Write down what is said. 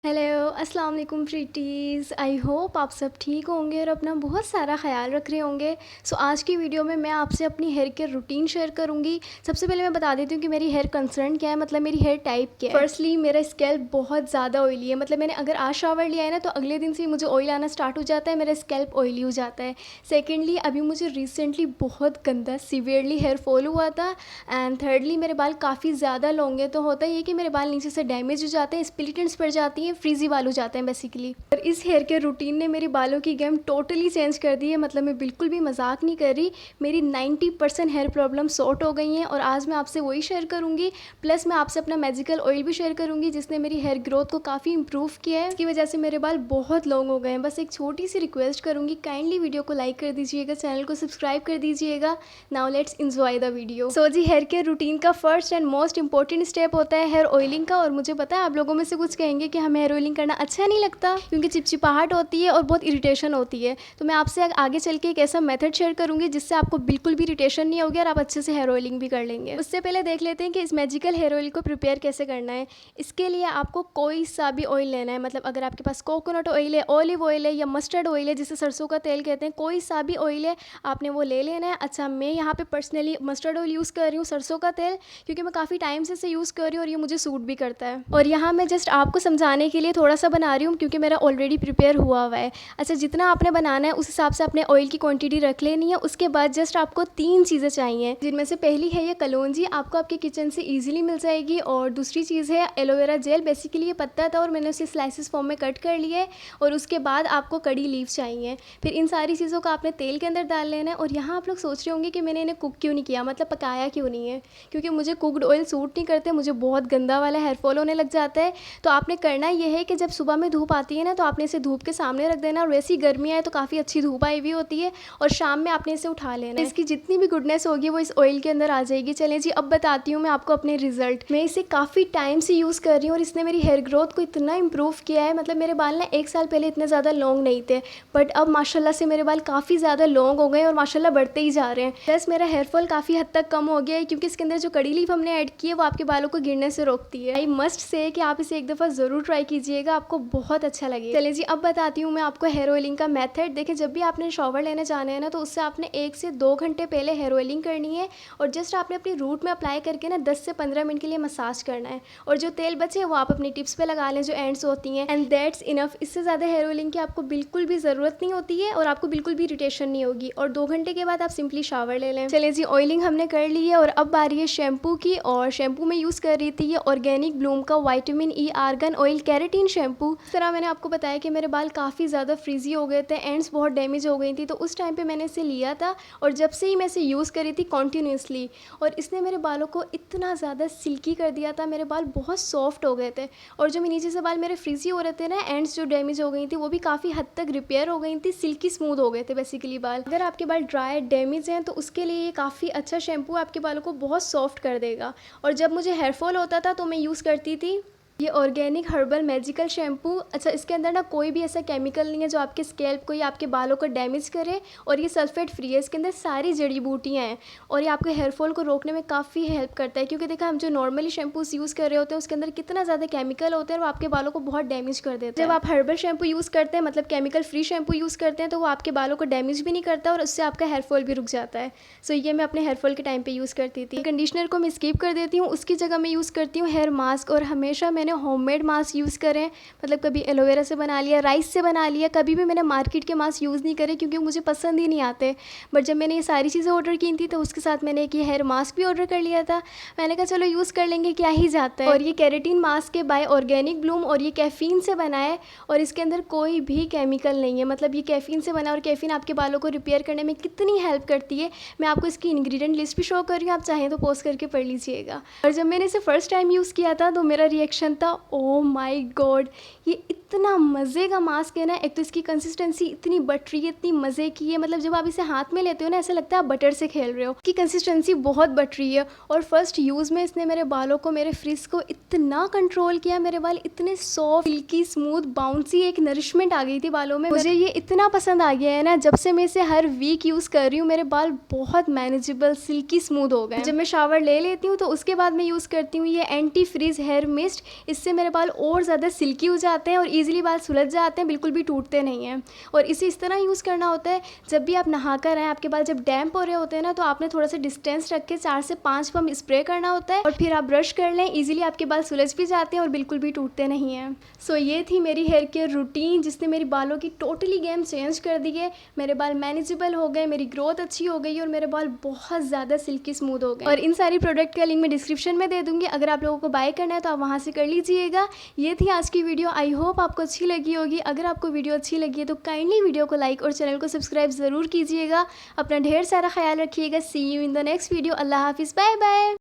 Hello, अस्सलाम वालेकुम प्रीटीज़। I hope आप सब ठीक होंगे और अपना बहुत सारा ख़्याल रख रहे होंगे। सो आज की वीडियो में मैं आपसे अपनी हेयर केयर रूटीन शेयर करूंगी। सबसे पहले मैं बता देती हूँ कि मेरी हेयर कंसर्न क्या है, मतलब मेरी हेयर टाइप क्या है। फर्स्टली मेरा स्कैल्प बहुत ज़्यादा ऑयली है, मतलब मैंने अगर आज शावर लिया है ना तो अगले दिन से ही मुझे ऑयल आना स्टार्ट हो जाता है, मेरा स्कैल्प ऑयली हो जाता है। सेकेंडली अभी मुझे रिसेंटली बहुत गंदा सीवियरली हेयर फॉल हुआ था। एंड थर्डली मेरे बाल काफ़ी ज़्यादा लॉन्ग है, तो होता ही है कि मेरे बाल नीचे से डैमेज हो जाते हैं, स्प्लिट एंड्स पड़ जाती हैं, फ्रीजी बाल हो जाते हैं बेसिकली। और इस हेयर केयर रूटीन ने मेरी बालों की गेम टोटली चेंज कर दी है, मतलब मैं बिल्कुल भी मजाक नहीं कर रही। मेरी 90% हेयर प्रॉब्लम सॉर्ट हो गई हैं और आज मैं आपसे वही शेयर करूंगी। प्लस मैं आपसे अपना मैजिकल ऑयल भी शेयर करूंगी जिसने मेरी हेयर ग्रोथ को काफ़ी इंप्रूव किया है। इसकी वजह से मेरे बाल बहुत लॉन्ग हो गए हैं। बस एक छोटी सी रिक्वेस्ट करूंगी, काइंडली वीडियो को लाइक कर दीजिएगा, चैनल को सब्सक्राइब कर दीजिएगा। Now let's enjoy the video. So जी, हेयर केयर रूटीन का first and most important step होता है हेयर ऑयलिंग का। और मुझे पता है आप लोगों में से कुछ कहेंगे कि हमें हेयर ऑयलिंग करना अच्छा नहीं लगता क्योंकि चिपचिपाहट होती है और बहुत इरिटेशन होती है। तो मैं आपसे आगे चल के एक ऐसा मेथड शेयर करूंगी जिससे आपको बिल्कुल भी इरिटेशन नहीं होगी और आप अच्छे से हेयर ऑयलिंग भी कर लेंगे। उससे पहले देख लेते हैं कि इस मैजिकल हेयर ऑयल को प्रिपेयर कैसे करना है। इसके लिए आपको कोई सा भी ऑयल लेना है, मतलब अगर आपके पास कोकोनट ऑयल है, ऑलिव ऑयल है या मस्टर्ड ऑयल है जिसे सरसों का तेल कहते हैं, कोई सा भी ऑयल है आपने वो ले लेना है। अच्छा, मैं यहाँ पे पर्सनली मस्टर्ड ऑयल यूज़ कर रही हूँ, सरसों का तेल, क्योंकि मैं काफ़ी टाइम से इसे यूज़ कर रही हूँ और ये मुझे सूट भी करता है। और यहाँ मैं जस्ट आपको समझाने के लिए थोड़ा सा बना रही हूँ क्योंकि मेरा ऑलरेडी प्रिपेयर हुआ हुआ है। अच्छा, जितना आपने बनाना है उस हिसाब से अपने ऑयल की क्वांटिटी रख लेनी है। उसके बाद जस्ट आपको 3 चीज़ें चाहिए, जिनमें से पहली है ये कलौंजी, आपको आपके किचन से ईजिली मिल जाएगी। और दूसरी चीज़ है एलोवेरा जेल, बेसिकली ये पत्ता था और मैंने उसे स्लाइसिस फॉर्म में कट कर लिया है। और उसके बाद आपको कड़ी लीव चाहिए। फिर इन सारी चीज़ों को आपने तेल के अंदर डाल लेना है। और यहाँ आप लोग सोच रहे होंगे कि मैंने इन्हें कुक क्यों नहीं किया, मतलब पकाया क्यों नहीं है, क्योंकि मुझे कुकड ऑयल सूट नहीं करते, मुझे बहुत गंदा वाला हेयर फॉल होने लग जाता है। तो आपने करना यह है कि जब सुबह में धूप आती है ना तो आपने इसे धूप के सामने रख देना। और वैसी गर्मी आए तो काफ़ी अच्छी धूप आई हुई होती है और शाम में आपने इसे उठा लेना है। इसकी जितनी भी गुडनेस होगी वो इस ऑयल के अंदर आ जाएगी। चलें जी, अब बताती हूँ मैं आपको अपने रिजल्ट। मैं इसे काफ़ी टाइम से यूज़ कर रही हूँ और इसने मेरी हेयर ग्रोथ को इतना इंप्रूव किया है। मतलब मेरे बाल ना 1 साल पहले इतने ज़्यादा लॉन्ग नहीं थे, बट अब माशाल्लाह से मेरे बाल काफ़ी ज़्यादा लॉन्ग हो गए और माशाल्लाह बढ़ते ही जा रहे हैं। प्लस मेरा हेयर फॉल काफ़ी हद तक कम हो गया है क्योंकि इसके अंदर जो कड़ी लीफ हमने ऐड की है वो आपके बालों को गिरने से रोकती है। आई मस्ट से कि आप इसे एक दफ़ा ज़रूर ट्राई कीजिएगा, आपको बहुत अच्छा लगेगा। चलिए जी, अब बताती हूँ मैं आपको हेयर ऑयलिंग का मेथड। देखिए, जब भी आपने शॉवर लेने जाना है ना तो उससे आपने 1 से 2 घंटे पहले हेयर ऑयलिंग करनी है। और जस्ट आपने अपनी रूट में अप्लाई करके ना 10 से 15 मिनट के लिए मसाज करना है। और जो तेल बचे वो आप अपनी टिप्स पे लगा लें जो एंड्स होती हैं, एंड दैट्स इनफ। इससे ज़्यादा हेयर ऑयलिंग की आपको बिल्कुल भी ज़रूरत नहीं होती है और आपको बिल्कुल भी इरिटेशन नहीं होगी। और 2 घंटे के बाद आप सिंपली शावर ले लें। चलिए जी, ऑयलिंग हमने कर ली है और अब बारी है शैम्पू की। और शैम्पू में यूज़ कर रही थी ये ऑर्गेनिक ब्लूम का vitamin E argan oil keratin shampoo. इस तरह मैंने आपको बताया कि मेरे बाल काफ़ी ज़्यादा फ्रीजी हो गए थे, एंड्स बहुत डैमेज हो गई थी, तो उस टाइम पे मैंने इसे लिया था। और जब से ही मैं इसे यूज़ करी थी कॉन्टीन्यूसली, और इसने मेरे बालों को इतना ज़्यादा सिल्की कर दिया था, मेरे बाल बहुत सॉफ्ट हो गए थे। और जो नीचे से बाल मेरे फ्रीजी हो रहे थे ना, एंड्स जो डैमेज हो गई थी वो भी काफ़ी हद तक रिपेयर हो गई थी, सिल्की स्मूथ हो गए थे बेसिकली बाल। अगर आपके बाल ड्राई डैमेज हैं तो उसके लिए ये काफ़ी अच्छा शैम्पू आपके बालों को बहुत सॉफ्ट कर देगा। और जब मुझे हेयर फॉल होता था तो मैं यूज़ करती थी ये ऑर्गेनिक हर्बल मैजिकल शैम्पू। अच्छा, इसके अंदर ना कोई भी ऐसा केमिकल नहीं है जो आपके स्कैल्प को या आपके बालों को डैमेज करे। और ये सल्फेट फ्री है, इसके अंदर सारी जड़ी बूटियाँ हैं और ये आपके हेयर फॉल को रोकने में काफ़ी हेल्प करता है। क्योंकि देखा, हम जो नॉर्मली शैम्पूस यूज़ कर रहे होते हैं उसके अंदर कितना ज़्यादा केमिकल होते हैं और वो आपके बालों को बहुत डैमेज कर देते हैं। जब आप हर्बल शैम्पू यूज़ करते हैं, मतलब केमिकल फ्री शैम्पू यूज़ करते हैं, तो वो आपके बालों को डैमेज भी नहीं करता और उससे आपका हेयर फॉल भी रुक जाता है। सो ये मैं अपने हेयर फॉल के टाइम पर यूज़ करती थी। कंडीशनर को मैं स्किप कर देती हूँ, उसकी जगह मैं यूज़ करती हूँ हेयर मास्क। और हमेशा मैंने होममेड मास्क यूज़ करें, मतलब कभी एलोवेरा से बना लिया, राइस से बना लिया। कभी भी मैंने मार्केट के मास्क यूज़ नहीं करे क्योंकि मुझे पसंद ही नहीं आते। बट जब मैंने ये सारी चीज़ें ऑर्डर की थी तो उसके साथ मैंने एक ये हेयर मास्क भी ऑर्डर कर लिया था। मैंने कहा चलो यूज़ कर लेंगे, क्या ही जाता है। और ये केराटिन मास्क है बाय ऑर्गेनिक ब्लूम और ये कैफ़ीन से बना है और इसके अंदर कोई भी केमिकल नहीं है। मतलब ये कैफ़ीन से बना और कैफ़ीन आपके बालों को रिपेयर करने में कितनी हेल्प करती है, मैं आपको इसकी इंग्रेडिएंट लिस्ट भी शो कर रही हूँ, आप चाहें तो पॉज करके पढ़ लीजिएगा। और जब मैंने इसे फर्स्ट टाइम यूज़ किया था तो मेरा रिएक्शन था, ओ माई गॉड, ये इतना मज़े का मास्क है ना। एक तो इसकी कंसिस्टेंसी इतनी बटरी है, इतनी मज़े की है, मतलब जब आप इसे हाथ में लेते हो ना ऐसा लगता है आप बटर से खेल रहे हो। इसकी कंसिस्टेंसी बहुत बटरी है और फर्स्ट यूज़ में इसने मेरे बालों को, मेरे फ्रिज को इतना कंट्रोल किया। मेरे बाल इतने सॉफ्ट, सिल्की, स्मूथ, बाउंसी, एक नरिशमेंट आ गई थी बालों में। मुझे ये इतना पसंद आ गया है ना, जब से मैं इसे हर वीक यूज़ कर रही हूँ मेरे बाल बहुत मैनेजेबल, सिल्की, स्मूथ हो गए। जब मैं शावर ले लेती हूँ तो उसके बाद मैं यूज़ करती हूँ ये एंटी फ्रीज हेयर मिस्ट। इससे मेरे बाल और ज़्यादा सिल्की हो जाते हैं और ईज़िली बाल सुलझ जाते हैं, बिल्कुल भी टूटते नहीं हैं। और इसे इस तरह यूज़ करना होता है, जब भी आप नहा कर आएँ, आपके बाल जब डैम्प हो रहे होते हैं ना, तो आपने थोड़ा सा डिस्टेंस रख के 4 से 5 पंप स्प्रे करना होता है और फिर आप ब्रश कर लें। ईज़िली आपके बाल सुलझ भी जाते हैं और बिल्कुल भी टूटते नहीं हैं। सो ये थी मेरी हेयर केयर रूटीन, जिसने मेरी बालों की टोटली गेम चेंज कर दी है। मेरे बाल मैनेजेबल हो गए, मेरी ग्रोथ अच्छी हो गई और मेरे बाल बहुत ज़्यादा सिल्की स्मूथ हो गए। और इन सारी प्रोडक्ट का लिंक मैं डिस्क्रिप्शन में दे दूँगी, अगर आप लोगों को बाय करना है तो आप वहाँ से कर लीजिएगा। ये थी आज की वीडियो, आई होप आपको अच्छी लगी होगी। अगर आपको वीडियो अच्छी लगी है तो काइंडली वीडियो को लाइक और चैनल को सब्सक्राइब ज़रूर कीजिएगा। अपना ढेर सारा ख्याल रखिएगा। See you in the next video. अल्लाह हाफिज़, बाय बाय।